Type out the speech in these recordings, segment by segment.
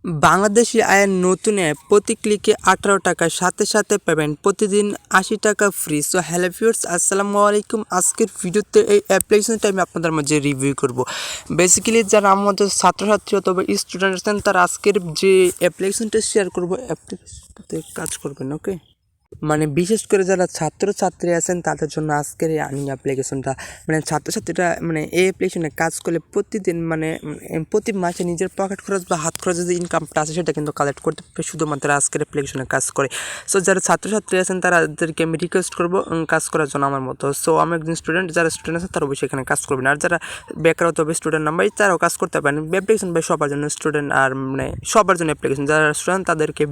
বাংলাদেশি আয়ের নতুন অ্যাপ, প্রতি ক্লিকে 18 টাকা, সাথে সাথে পাবেন প্রতিদিন 80 টাকা ফ্রি। সো হ্যালো ভিউয়ার্স, আসসালামু আলাইকুম। আজকের ভিডিওতে এই অ্যাপ্লিকেশনটা আমি আপনাদের মাঝে রিভিউ করব। বেসিক্যালি যারা আমাদের ছাত্রছাত্রী অথবা স্টুডেন্ট আছেন তারা আজকের যে অ্যাপ্লিকেশনটা শেয়ার করবো অ্যাপ্লিকেশনটাতে কাজ করবেন। ওকে, মানে বিশেষ করে যারা ছাত্রছাত্রী আছেন তাদের জন্য আজকের এই আর্নিং অ্যাপ্লিকেশনটা, মানে ছাত্রছাত্রীরা মানে এই অ্যাপ্লিকেশনে কাজ করলে প্রতিদিন মানে প্রতি মাসে নিজের পকেট খরচ বা হাত খরচের যে ইনকামটা আছে সেটা কিন্তু কালেক্ট করতে শুধুমাত্র আজকের অ্যাপ্লিকেশনে কাজ করে। সো যারা ছাত্রছাত্রী আছেন তাদেরকে আমি রিকোয়েস্ট করবো কাজ করার জন্য আমার মতো। সো আমি একজন স্টুডেন্ট, যারা স্টুডেন্ট আছে তারা অবশ্যই এখানে কাজ করবেন, আর যারা বেকার অথবা স্টুডেন্ট নাম্বার তারাও কাজ করতে পারেন। অ্যাপ্লিকেশন ভাই সবার জন্য, স্টুডেন্ট আর মানে সবার জন্য অ্যাপ্লিকেশন। যারা স্টুডেন্ট তাদেরকে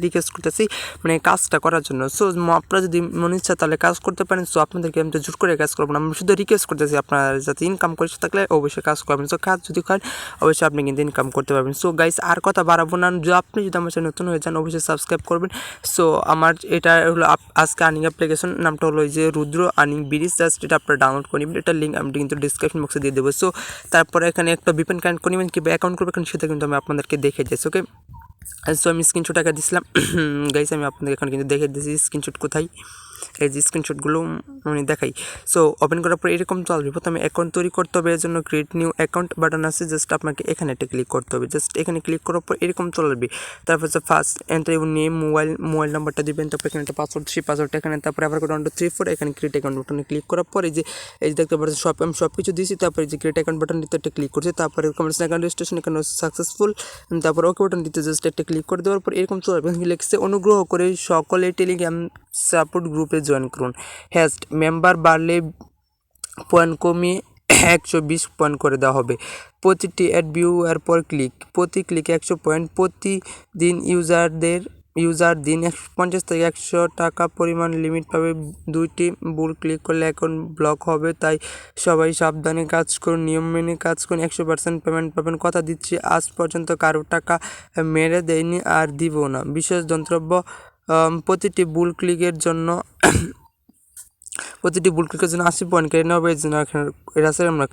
রিকোয়েস্ট করতেছি মানে কাজটা করার জন্য। সো আপনারা যদি মনে ইচ্ছা তাহলে কাজ করতে পারেন। সো আপনাদেরকে আমি তো জোর করে কাজ করবো না, আমি শুধু রিকোয়েস্ট করতেছি আপনারা যাতে ইনকাম করে থাকলে অবশ্যই কাজ করবেন। সো কাজ যদি করেন অবশ্যই আপনি কিন্তু ইনকাম করতে পারবেন। সো গাইস, আর কথা বাড়াবো না, আপনি যদি আমার সাথে নতুন হয়ে যান অবশ্যই সাবস্ক্রাইব করবেন। সো আমার এটা হলো আজকে আর্নিং অ্যাপ্লিকেশন, নামটা হলো যে রুদ্র আর্নিং ব্রিজ। জাস্ট এটা আপনারা ডাউনলোড করে নেবেন, এটার লিঙ্ক আমি কিন্তু ডিসক্রিপশন বক্সে দিয়ে দেবো। সো তারপরে এখানে একটা ভিপিএন কানেক্ট করে নেবেন, কিংবা অ্যাকাউন্ট করবেন সেটা কিন্তু আমি আপনাদেরকে দেখে যাচ্ছি। ওকে, সো আমি স্ক্রিনশট আগে দিছিলাম গাইস, আমি আপনাদের এখানে কিন্তু দেখে দিয়েছি স্ক্রিনশট কোথায়, এই যে স্ক্রিনশটগুলো আমি দেখাই। সো ওপেন করার পর এরকম চলবে। প্রথমে অ্যাকাউন্ট তৈরি করতে হবে, এর জন্য ক্রিয়েট নিউ অ্যাকাউন্ট বাটন আছে, জাস্ট আপনাকে এখানে একটা ক্লিক করতে হবে। জাস্ট এখানে ক্লিক করার পর এরকম চলবে। তারপর হচ্ছে first enter your name, mobile নাম্বারটা দিবেন, তারপর এখানে একটা পাসওয়ার্ড, সেই পাসওয়ার্ডটা এখানে, তারপরে আবার 1 2 3 4 এখানে ক্রিয়েট অ্যাকাউন্ট বাটনে ক্লিক করার পর এই যে দেখতে পাচ্ছেন আমি সব কিছু দিয়েছি। তারপরে যে ক্রিয়েট অ্যাকাউন্ট বাটন দিতে একটা ক্লিক করছি, তারপরে কমার্স অ্যাকাউন্ট রেজিস্ট্রেশন এখানে সাকসেসফুল, তারপর ওকে বাটন দিতে জাস্ট একটা ক্লিক করে দেওয়ার পর এরকম চলবে। লিখছে অনুগ্রহ করে সকলে টেলিগ্রাম সাপোর্ট গ্রুপে জয়েন করুন, হ্যাস্ট মেম্বার বাড়লে পয়েন্ট কমিয়ে 120 পয়েন্ট করে দেওয়া হবে। প্রতিটি অ্যাড ভিউয়ার পর প্রতি ক্লিকে 100 পয়েন্ট, প্রতিদিন ইউজার দিন 50 থেকে 100 টাকা পরিমাণ লিমিট পাবে। 2টি ভুল ক্লিক করলে অ্যাকাউন্ট ব্লক হবে, তাই সবাই সাবধানে কাজ করুন, নিয়ম মেনে কাজ করুন, 100% পেমেন্ট পাবেন, কথা দিচ্ছি। আজ পর্যন্ত কারো টাকা মেরে দেয়নি আর দিব না। বিশেষ দ্রষ্টব্য, প্রতিটি ভুল ক্লিকের জন্য 80 পয়েন্ট কেটে নেওয়া হবে। এই জন্য এটা আছে, আমরা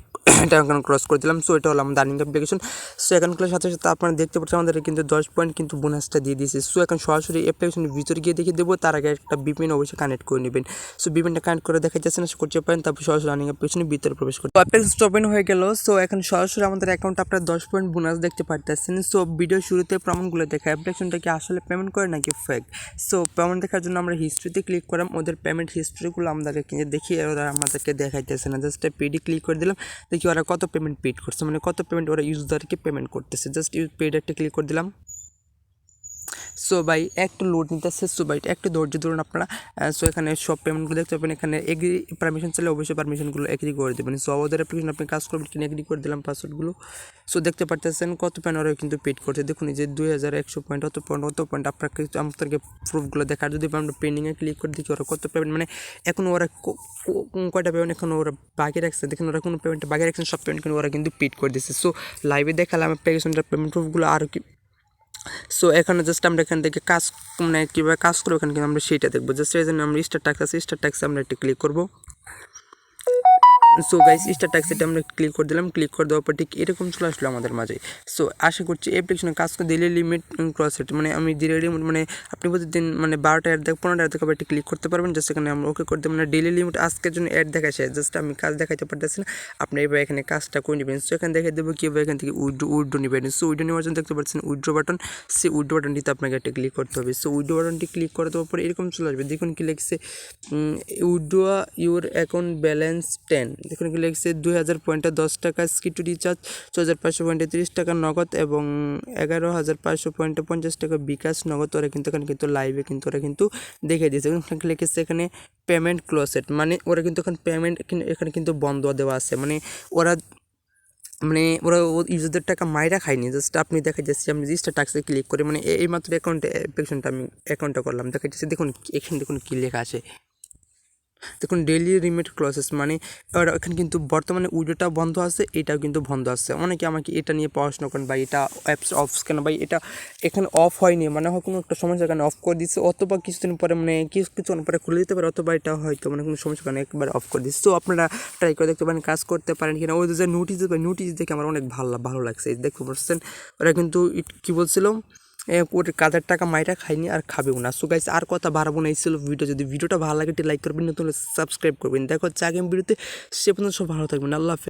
এটা এখন ক্রস করে দিলাম। সো এটা হলো আমাদের আর্নিং অ্যাপ্লিকেশন। সো এখানকার সাথে সাথে আপনারা দেখতে পাচ্ছেন আমাদের কিন্তু 10 পয়েন্ট কিন্তু বোনাসটা দিয়ে দিয়েছে। সো এখন সরাসরি অ্যাপ্লিকেশনের ভিতরে গিয়ে দেখিয়ে দেবো, তার আগে একটা ভিপিএন অবশ্যই কানেক্ট করে নেবেন। সো ভিপিএনটা কানেক্ট করে দেখা যাচ্ছে না, করতে পারেন, তারপর সরাসরি আর্নিং অ্যাপ্লিকেশনের ভিতরে প্রবেশ করতে অ্যাপ্লিকেশন ওপেন হয়ে গেল। সো এখন সরাসরি আমাদের অ্যাকাউন্টে আপনারা 10 পয়েন্ট বোনাস দেখতে পারতেছেন। সো ভিডিও শুরুতে প্রমাণগুলো দেখা অ্যাপ্লিকেশনটা কি আসলে পেমেন্ট করে নাকি ফেক। সো পেমেন্ট দেখার জন্য আমরা হিস্ট্রিতে ক্লিক করলাম, ওদের পেমেন্ট হিস্ট্রিগুলো আমাদেরকে কিনে দেখিয়ে ওরা আমাদেরকে দেখাইতেছে না। জাস্ট পেডি ক্লিক করে দিলাম, দেখি ওরা কত পেমেন্ট পেড করছে, মানে কত পেমেন্ট ওরা ইউজারকে পেমেন্ট করতেছে। জাস্ট পেড একটা ক্লিক করে দিলাম। সো ভাই একটু লোড নিতেছে, সো ভাই একটু ধৈর্য ধরুন আপনারা। সো এখানে সব পেমেন্টগুলো দেখতে পাবেন, এখানে এগ্রি পারমিশন চাইলে অবশ্যই পারমিশনগুলো এগ্রি করে দেবেন। সো ওদের অ্যাপ্লিকেশন আপনি কাজ করবেন কিনা এগ্রি করে দিলাম পাসওয়ার্ডগুলো। সো দেখতে পারতেছেন কত পয়েন্ট ওরা কিন্তু পেড করছে, দেখুন এই যে 2100 পয়েন্ট, অত পয়েন্ট আপনাকে আমাদেরকে প্রুফগুলো দেখার। যদি আমরা পেন্ডিংয়ে ক্লিক করে দেখি ওরা কত পেমেন্ট, মানে এখন ওরা কয়টা পেমেন্ট এখন ওরা বাকি রাখছে, দেখুন ওরা কোনো পেমেন্ট বাকি রাখছেন, সব পেমেন্ট কিন্তু ওরা কিন্তু পেড করে দিচ্ছে। সো লাইভে দেখালাম অ্যাপ্লিকেশনটার পেমেন্ট প্রুফগুলো আর কি। সো এখানে জাস্ট আমরা এখান থেকে কাজ মানে কীভাবে কাজ করবো এখানে কিন্তু আমরা সেইটা দেখবো। জাস্ট এই জন্য আমরা স্টার ট্যাক্স আছে, স্টার ট্যাক্সে আমরা একটা ক্লিক করবো। সো গাইস, স্টার ট্যাক্স এটা আমরা ক্লিক করে দিলাম, ক্লিক করে দেওয়ার পর ঠিক এরকম চলে আসলো আমাদের মাঝে। সো আশা করছি অ্যাপ্লিকেশনে কাজ করে ডেলি লিমিট ক্রস সেট, মানে আমি ডেলি লিমিট মানে আপনি প্রতিদিন মানে 12টা অ্যাড 15টা অ্যাড দেখাবে, একটা ক্লিক করতে পারবেন। জাস্ট এখানে আমরা ওকে করে দেবো, মানে ডেলি লিমিট আজকের জন্য অ্যাড দেখাচ্ছে। জাস্ট আমি কাজ দেখাতে পারতেছি না, আপনি এবার এখানে কাজটা করে নেবেন। সো এখানে দেখে দেবো কীভাবে এখান থেকে উইড্রো নেবেন। সো উইড্রো নেওয়ার জন্য দেখতে পাচ্ছেন উইড্রো বাটন, সেই উইড্রো বাটনটিতে আপনাকে একটা ক্লিক করতে হবে। সো উইড্রো বাটনটি ক্লিক করে দেওয়ার পরে এরকম চলে আসবে, দেখুন কি লিখছে উইড্রো ইউর অ্যাকাউন্ট ব্যালেন্স 10, দেখুন কি লিখছে 2000 পয়েন্টে 10 টাকা, স্কিটু রিচার্জ 6500 পয়েন্টে 30 টাকা নগদ, এবং 11500 পয়েন্টে 50 টাকা বিকাশ নগদ। ওরা কিন্তু এখানে কিন্তু লাইভে কিন্তু ওরা কিন্তু দেখে দিয়েছে, লিখেছে এখানে পেমেন্ট ক্লোজেড, মানে ওরা কিন্তু এখানে পেমেন্ট এখানে কিন্তু বন্ধ দেওয়া আছে, মানে ওরা ইউজারদের টাকা মাইরা খায়নি। জাস্ট আপনি দেখা যাচ্ছে আমি রেজিস্টার ট্যাক্সে ক্লিক করে মানে এই মাত্র অ্যাকাউন্টে অ্যাপ্লিকেশনটা আমি অ্যাকাউন্টটা করলাম, দেখা যাচ্ছে দেখুন এখানে দেখুন কী লেখা আছে, দেখুন ডেইলি রিমিট ক্লসেস মানে এখানে কিন্তু বর্তমানে উইডোটা বন্ধ আছে, এটাও কিন্তু বন্ধ আছে। অনেকে আমাকে এটা নিয়ে পড়াশোনা করেন ভাই এটা অ্যাপস অফ কেন ভাই, এটা এখানে অফ হয়নি মানে হয় কোনো একটা সমস্যার কারণে অফ করে দিচ্ছে, অথবা কিছুদিন পরে মানে কিছুক্ষণ পরে খুলে দিতে পারে, অথবা এটা হয়তো মানে কোনো সমস্যার কারণে একবার অফ করে দিচ্ছে। তো আপনারা ট্রাই করে দেখতে পারেন কাজ করতে পারেন কিনা। ওই যে নোটিস দেখে আমার অনেক ভালো লাগছে, দেখতে পাচ্ছেন ওরা কিন্তু কী বলছিলাম ওর কাজের টাকা মাইরা খাইনি আর খাবেও না। সো গাইস আর কথা বাড়াবো না, এই ছিল ভিডিও। যদি ভিডিওটা ভালো লাগে লাইক করবেন, নতুন সাবস্ক্রাইব করবেন। দেখো হচ্ছে আগামী ভিডিওতে, সে পর্যন্ত সব ভালো থাকবেন। আল্লাহ হাফেজ।